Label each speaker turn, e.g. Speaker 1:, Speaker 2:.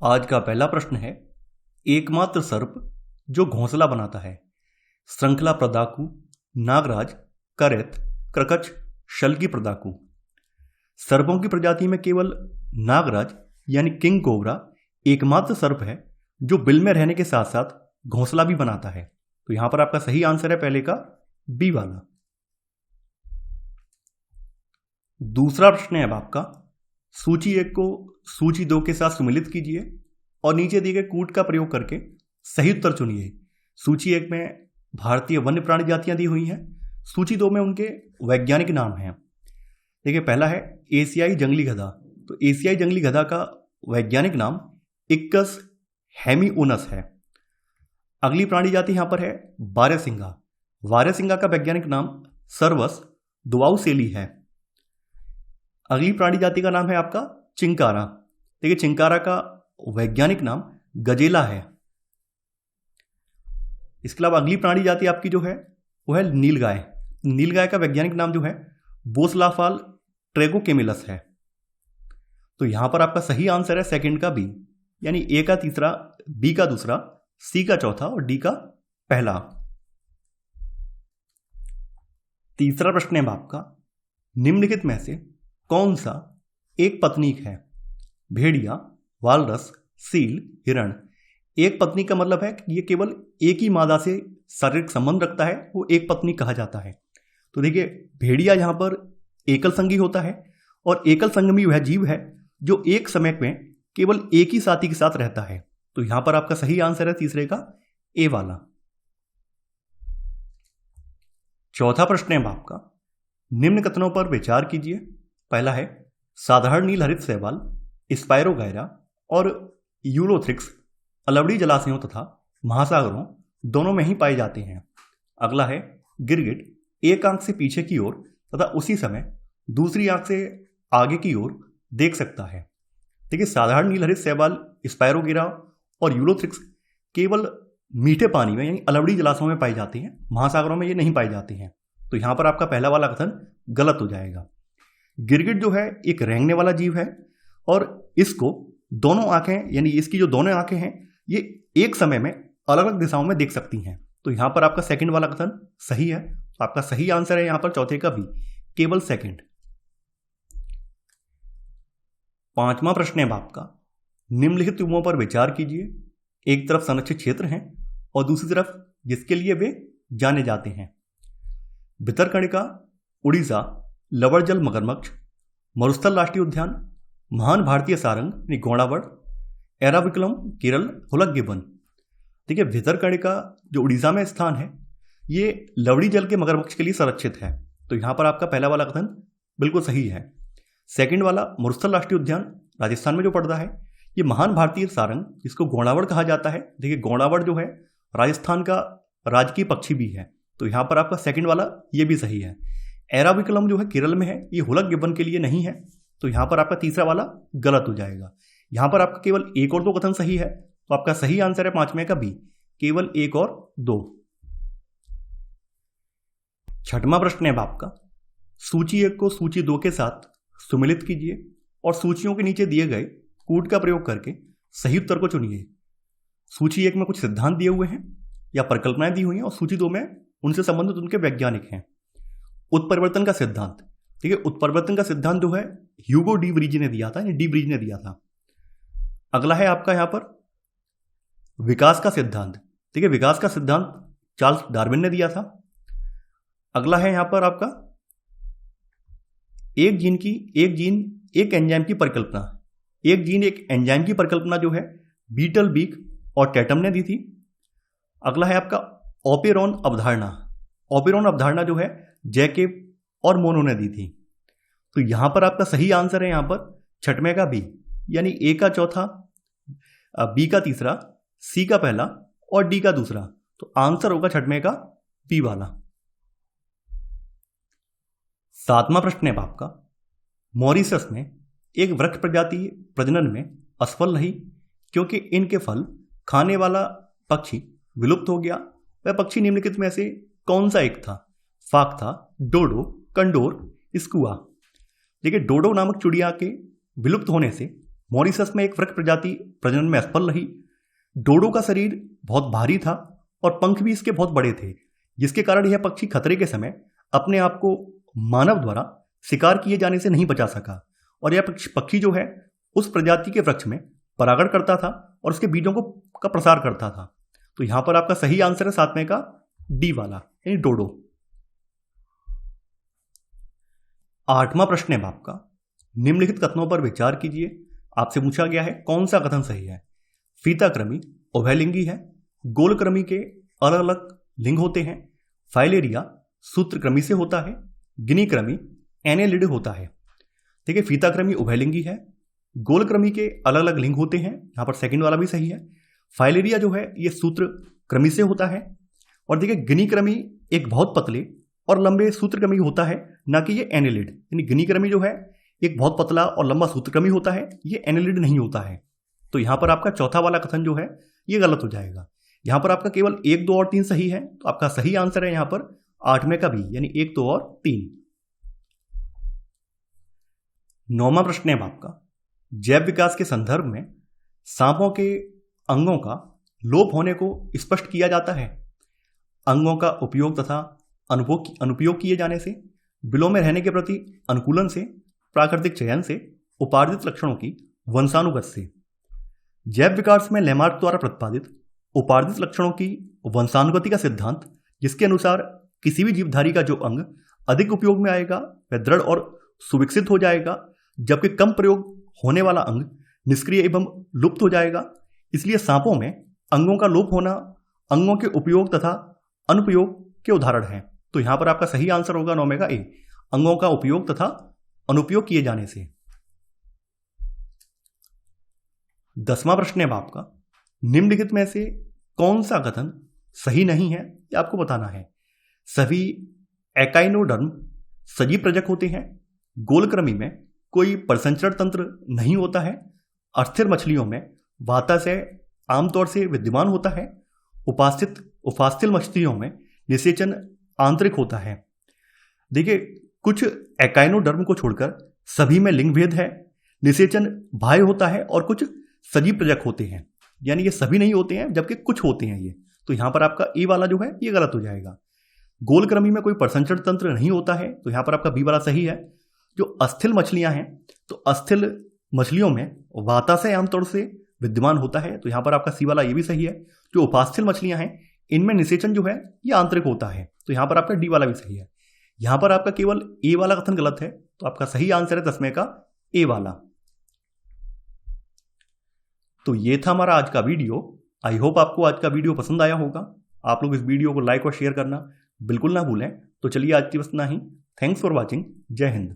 Speaker 1: आज का पहला प्रश्न है, एकमात्र सर्प जो घोंसला बनाता है। श्रृंखला प्रदाकु, नागराज, करैत, क्रकच, शल्की प्रदाकु। सर्पों की प्रजाति में केवल नागराज यानी किंग कोबरा एकमात्र सर्प है जो बिल में रहने के साथ साथ घोंसला भी बनाता है। तो यहां पर आपका सही आंसर है पहले का बी वाला। दूसरा प्रश्न है अब आपका, सूची 1 को सूची 2 के साथ सुमिलित कीजिए और नीचे दिए गए कूट का प्रयोग करके सही उत्तर चुनिए। सूची 1 में भारतीय वन्य प्राणी जातियां दी हुई हैं, सूची 2 में उनके वैज्ञानिक नाम हैं। देखिए, पहला है एशियाई जंगली गधा। तो एशियाई जंगली गधा का वैज्ञानिक नाम इक्कस हेमिओनस है। अगली प्राणी जाति यहां पर है बारहसिंगा। बारहसिंगा का वैज्ञानिक नाम सर्वस दुआउसेली है। अगली प्राणी जाति का नाम है आपका चिंकारा। देखिए, चिंकारा का वैज्ञानिक नाम गजेला है। इसके अलावा अगली प्राणी जाति आपकी जो है वो है नीलगाय। नीलगाय का वैज्ञानिक नाम जो है बोसलाफाल ट्रेगोकेमिलस है। तो यहां पर आपका सही आंसर है सेकंड का बी, यानी ए का तीसरा, बी का दूसरा, सी का चौथा और डी का पहला। तीसरा प्रश्न है आपका, निम्नलिखित में से कौन सा एक पत्नीक है? भेड़िया, वालरस, सील, हिरण। एक पत्नी का मतलब है कि ये केवल एक ही मादा से शारीरिक संबंध रखता है, वो एक पत्नी कहा जाता है। तो देखिए, भेड़िया यहां पर एकल संगी होता है और एकल संगमी वह जीव है जो एक समय में केवल एक ही साथी के साथ रहता है। तो यहां पर आपका सही आंसर है तीसरे का ए वाला। चौथा प्रश्न है आपका, निम्न कथनों पर विचार कीजिए। पहला है, साधारण नील हरित शैवाल, स्पायरोगायरा और यूलोथ्रिक्स अलवड़ी जलाशयों तथा महासागरों दोनों में ही पाए जाते हैं। अगला है, गिरगिट एक आंख से पीछे की ओर तथा उसी समय दूसरी आंख से आगे की ओर देख सकता है। देखिए, साधारण नील हरित शैवाल, स्पायरोगेरा और यूलोथ्रिक्स केवल मीठे पानी में यानी अलवड़ी जलाशयों में पाए जाते हैं, महासागरों में ये नहीं पाए जाते हैं। तो यहां पर आपका पहला वाला कथन गलत हो जाएगा। गिरगिट जो है एक रेंगने वाला जीव है और इसको दोनों आंखें यानी इसकी जो दोनों आंखें हैं ये एक समय में अलग अलग दिशाओं में देख सकती हैं। तो यहां पर आपका सेकंड वाला कथन सही है। तो आपका सही आंसर है यहां पर चौथे का बी, केवल सेकंड। पांचवा प्रश्न है आपका, निम्नलिखित युग्मों पर विचार कीजिए। एक तरफ संरक्षित क्षेत्र हैं और दूसरी तरफ जिसके लिए वे जाने जाते हैं। भितरकणिका, उड़ीसा, लवणजल मगरमच्छ, मरुस्थल राष्ट्रीय उद्यान, महान भारतीय सारंग गोंडावड़, एराविकुलम केरल, हुलक गिब्बन। देखिए, भितरकणिका जो उड़ीसा में स्थान है ये लवड़ी जल के मगरमच्छ के लिए संरक्षित है। तो यहां पर आपका पहला वाला कथन बिल्कुल सही है। सेकंड वाला मरुस्थल राष्ट्रीय उद्यान राजस्थान में जो पड़ता है ये महान भारतीय सारंग जिसको गोंडावड़ कहा जाता है। देखिए, गोंडावड़ जो है राजस्थान का राजकीय पक्षी भी है। तो यहां पर आपका सेकंड वाला ये भी सही है। एराविकुलम जो है केरल में है, ये हुलक गिब्बन के लिए नहीं है। तो यहां पर आपका तीसरा वाला गलत हो जाएगा। यहां पर आपका केवल एक और दो कथन सही है। तो आपका सही आंसर है पांचवें का बी, केवल एक और दो। छठवां प्रश्न है आपका, सूची 1 को सूची 2 के साथ सुमिलित कीजिए और सूचियों के नीचे दिए गए कूट का प्रयोग करके सही उत्तर को चुनिए। सूची 1 में कुछ सिद्धांत दिए हुए हैं या परिकल्पनाएं दी हुई हैं और सूची 2 में उनसे संबंधित उनके वैज्ञानिक हैं। उत्परिवर्तन का सिद्धांत, ठीक है, उत्परिवर्तन का सिद्धांत जो है ह्यूगो डी व्रीज ने दिया था, डी व्रीज ने दिया था। अगला है आपका यहां पर विकास का सिद्धांत। ठीक है, विकास का सिद्धांत चार्ल्स डार्विन ने दिया था। अगला है यहां पर आपका एक एंजाइम की परिकल्पना। एक जीन एक एंजाइम की परिकल्पना जो है बीटल बीक और टैटम ने दी थी। अगला है आपका ओपेरॉन अवधारणा। ओपेरॉन अवधारणा जो है जैकेब और मोनो ने दी थी। तो यहां पर आपका सही आंसर है यहां पर छठवें का बी, यानी ए का चौथा, बी का तीसरा, सी का पहला और डी का दूसरा। तो आंसर होगा छठवें का बी वाला। सातवां प्रश्न है आपका, मॉरिशस में एक वृक्ष प्रजाति प्रजनन में असफल रही क्योंकि इनके फल खाने वाला पक्षी विलुप्त हो गया। वह पक्षी निम्नलिखित में से कौन सा एक था? फाख्ता, डोडो, कंडोर, स्कुआ। देखिए, डोडो नामक चिड़िया के विलुप्त होने से मॉरिशस में एक वृक्ष प्रजाति प्रजनन में असफल रही। डोडो का शरीर बहुत भारी था और पंख भी इसके बहुत बड़े थे, जिसके कारण यह पक्षी खतरे के समय अपने आप को मानव द्वारा शिकार किए जाने से नहीं बचा सका और यह पक्षी जो है उस प्रजाति के वृक्ष में परागण करता था और उसके बीजों का प्रसार करता था। तो यहां पर आपका सही आंसर है 7वें का डी वाला, यानी डोडो। 8वां प्रश्न है आपका, निम्नलिखित कथनों पर विचार कीजिए। आपसे पूछा गया है कौन सा कथन सही है। फीताकृमि उभयलिंगी है, गोलकृमि के अलग अलग लिंग होते हैं, फाइलेरिया सूत्रकृमि से होता है, गिनीकृमि एनेलिड होता है। ठीक है, फीताकृमि उभयलिंगी है, गोलकृमि के अलग अलग लिंग होते हैं, यहां पर सेकंड वाला भी सही है। फाइलेरिया जो है ये सूत्रकृमि से होता है और देखिए गिनीकृमि एक बहुत पतले और लंबे सूत्रकृमि होता है, ना कि ये एनेलिड। यानी गिनीकृमि जो है एक बहुत पतला और लंबा सूत्रकृमि होता है, ये एनेलिड नहीं होता है। तो यहां पर आपका चौथा वाला कथन जो है ये गलत हो जाएगा। यहां पर आपका केवल 1, 2 और 3 सही है, तो आपका सही आंसर है यहां पर 8वें का बी, यानी 1, 2 और 3। 9वां प्रश्न है आपका, जैव विकास के संदर्भ में सांपों के अंगों का लोप होने को स्पष्ट किया जाता है। अंगों का उपयोग तथा अनुपयोग किए जाने से, बिलों में रहने के प्रति अनुकूलन से, प्राकृतिक चयन से, उपार्जित लक्षणों की वंशानुगत से। जैव विकास में लेमार्क द्वारा प्रतिपादित उपार्जित लक्षणों की वंशानुगति का सिद्धांत, जिसके अनुसार किसी भी जीवधारी का जो अंग अधिक उपयोग में आएगा वह दृढ़ और सुविकसित हो जाएगा, जबकि कम प्रयोग होने वाला अंग निष्क्रिय एवं लुप्त हो जाएगा। इसलिए सांपों में अंगों का लोप होना अंगों के उपयोग तथा अनुपयोग के उदाहरण है। तो यहां पर आपका सही आंसर होगा 9वें का ए, अंगों का उपयोग तथा अनुपयोग किए जाने से। 10वां प्रश्न है आपका, निम्नलिखित में से कौन सा कथन सही नहीं है, ये आपको बताना है। सभी एकाइनोडर्म सजीव प्रजक होते हैं, गोलकृमि में कोई परिसंचरण तंत्र नहीं होता है, अस्थिर मछलियों में वाताशय आमतौर से विद्यमान होता है, उपास्थ्य मछलियों में निषेचन आंतरिक होता है। देखिए कुछ एकाइनोडर्म को छोड़कर सभी में लिंग भेद है, निषेचन बाह्य होता है और कुछ सजीव प्रजक होते हैं, यानी ये सभी नहीं होते हैं जबकि कुछ होते हैं ये। तो यहां पर आपका ए वाला जो है ये गलत हो जाएगा। गोलकृमि में कोई परिसंचरण तंत्र नहीं होता है, तो यहां पर आपका बी वाला सही है। जो अस्थिल मछलियां हैं, तो अस्थिल मछलियों में वाताशय आमतौर से विद्यमान होता है, तो यहां पर आपका सी वाला ये भी सही है। जो उपास्थ्य मछलियां हैं इनमें निषेचन जो है ये आंतरिक होता है, तो यहां पर आपका डी वाला भी सही है। यहां पर आपका केवल ए वाला कथन गलत है, तो आपका सही आंसर है 10वें का ए वाला। तो ये था हमारा आज का वीडियो। आई होप आपको आज का वीडियो पसंद आया होगा। आप लोग इस वीडियो को लाइक और शेयर करना बिल्कुल ना भूलें। तो चलिए आज की बस इतना ही। Thanks for watching. जय हिंद।